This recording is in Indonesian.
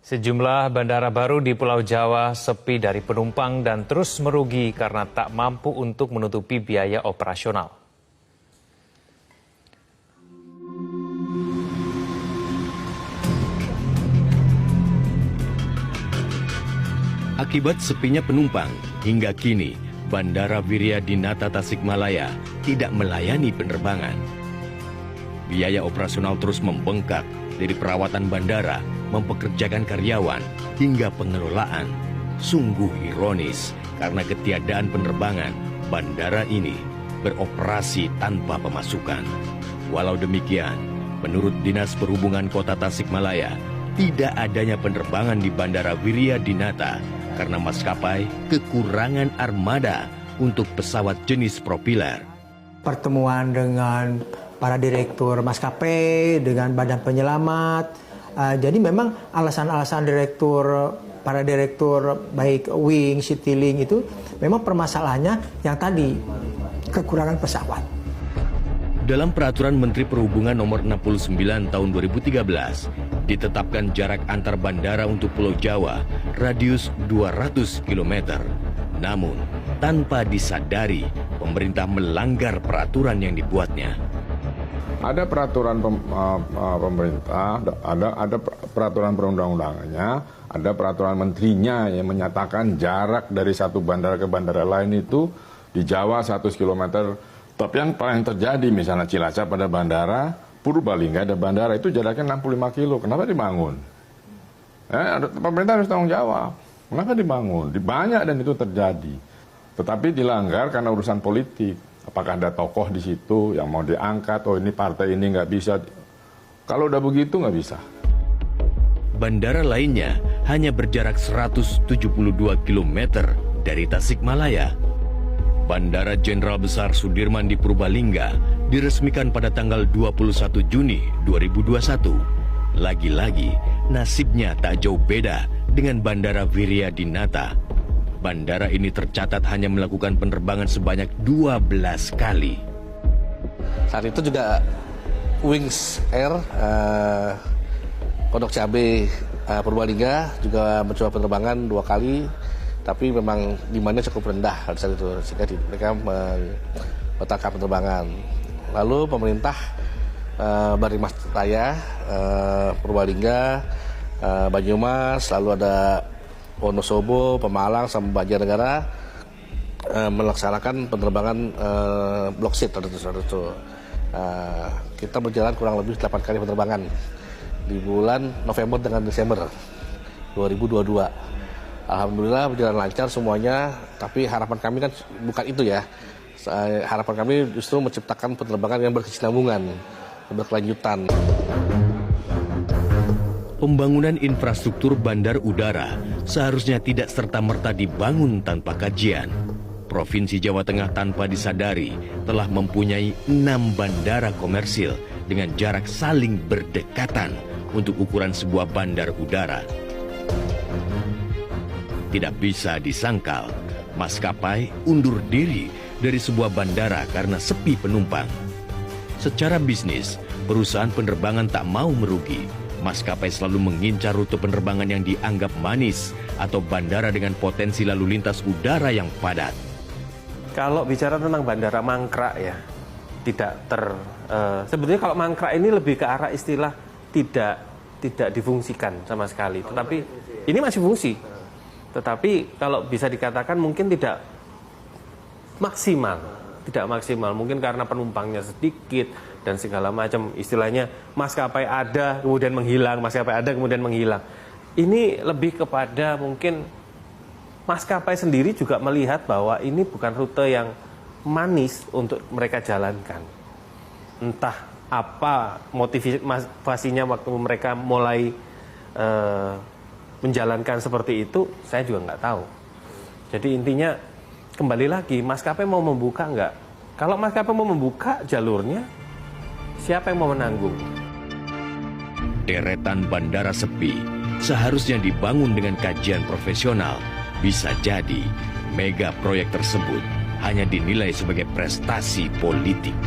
Sejumlah bandara baru di Pulau Jawa sepi dari penumpang dan terus merugi karena tak mampu untuk menutupi biaya operasional. Akibat sepinya penumpang, hingga kini Bandara Wiryadinata Tasikmalaya tidak melayani penerbangan. Biaya operasional terus membengkak dari perawatan bandara, mempekerjakan karyawan, hingga pengelolaan. Sungguh ironis karena ketiadaan penerbangan, bandara ini beroperasi tanpa pemasukan. Walau demikian, menurut Dinas Perhubungan Kota Tasikmalaya, tidak adanya penerbangan di Bandara Wiryadinata karena maskapai kekurangan armada untuk pesawat jenis propeller. Pertemuan dengan para direktur maskapai, dengan badan penyelamat. Jadi memang alasan-alasan para direktur baik Wing, Citylink itu memang permasalahannya yang tadi, kekurangan pesawat. Dalam Peraturan Menteri Perhubungan Nomor 69 Tahun 2013, ditetapkan jarak antar bandara untuk Pulau Jawa radius 200 km. Namun, tanpa disadari, pemerintah melanggar peraturan yang dibuatnya. Ada peraturan pemerintah, ada peraturan perundang-undangannya, ada peraturan menterinya yang menyatakan jarak dari satu bandara ke bandara lain itu di Jawa 100 km. Tapi yang paling terjadi misalnya Cilacap pada bandara, Purbalingga ada bandara itu jaraknya 65 kilo. Kenapa dibangun? Pemerintah harus tanggung jawab. Kenapa dibangun? Banyak dan itu terjadi. Tetapi dilanggar karena urusan politik. Apakah ada tokoh di situ yang mau diangkat? Oh ini partai ini nggak bisa. Kalau udah begitu nggak bisa. Bandara lainnya hanya berjarak 172 km dari Tasikmalaya. Bandara Jenderal Besar Sudirman di Purbalingga diresmikan pada tanggal 21 Juni 2021. Lagi-lagi, nasibnya tak jauh beda dengan Bandara Wiryadinata. Bandara ini tercatat hanya melakukan penerbangan sebanyak 12 kali. Saat itu juga Wings Air, Pondok Cabe Purbalingga juga mencoba penerbangan 2 kali. Tapi memang demandnya cukup rendah saat itu, sehingga mereka membatalkan penerbangan. Lalu pemerintah Barimas Raya, Purbalingga, Banyumas, lalu ada Wonosobo, Pemalang, sama Banjarnegara melaksanakan penerbangan block seat saat itu. Kita berjalan kurang lebih 8 kali penerbangan di bulan November dengan Desember 2022. Alhamdulillah berjalan lancar semuanya, tapi harapan kami kan bukan itu ya. Harapan kami justru menciptakan penerbangan yang berkesinambungan, berkelanjutan. Pembangunan infrastruktur bandar udara seharusnya tidak serta-merta dibangun tanpa kajian. Provinsi Jawa Tengah tanpa disadari telah mempunyai 6 bandara komersil dengan jarak saling berdekatan untuk ukuran sebuah bandar udara. Tidak bisa disangkal, maskapai undur diri dari sebuah bandara karena sepi penumpang. Secara bisnis, perusahaan penerbangan tak mau merugi. Maskapai selalu mengincar rute penerbangan yang dianggap manis atau bandara dengan potensi lalu lintas udara yang padat. Kalau bicara tentang bandara mangkrak ya, sebetulnya kalau mangkrak ini lebih ke arah istilah tidak difungsikan sama sekali. Tetapi ini masih fungsi. Tetapi kalau bisa dikatakan mungkin tidak maksimal, mungkin karena penumpangnya sedikit dan segala macam, istilahnya maskapai ada kemudian menghilang, maskapai ada kemudian menghilang. Ini lebih kepada mungkin maskapai sendiri juga melihat bahwa ini bukan rute yang manis untuk mereka jalankan. Entah apa motivasinya waktu mereka mulai menjalankan seperti itu, saya juga nggak tahu. Jadi intinya kembali lagi, maskapai mau membuka nggak? Kalau maskapai mau membuka jalurnya, siapa yang mau menanggung? Deretan bandara sepi seharusnya dibangun dengan kajian profesional. Bisa jadi mega proyek tersebut hanya dinilai sebagai prestasi politik.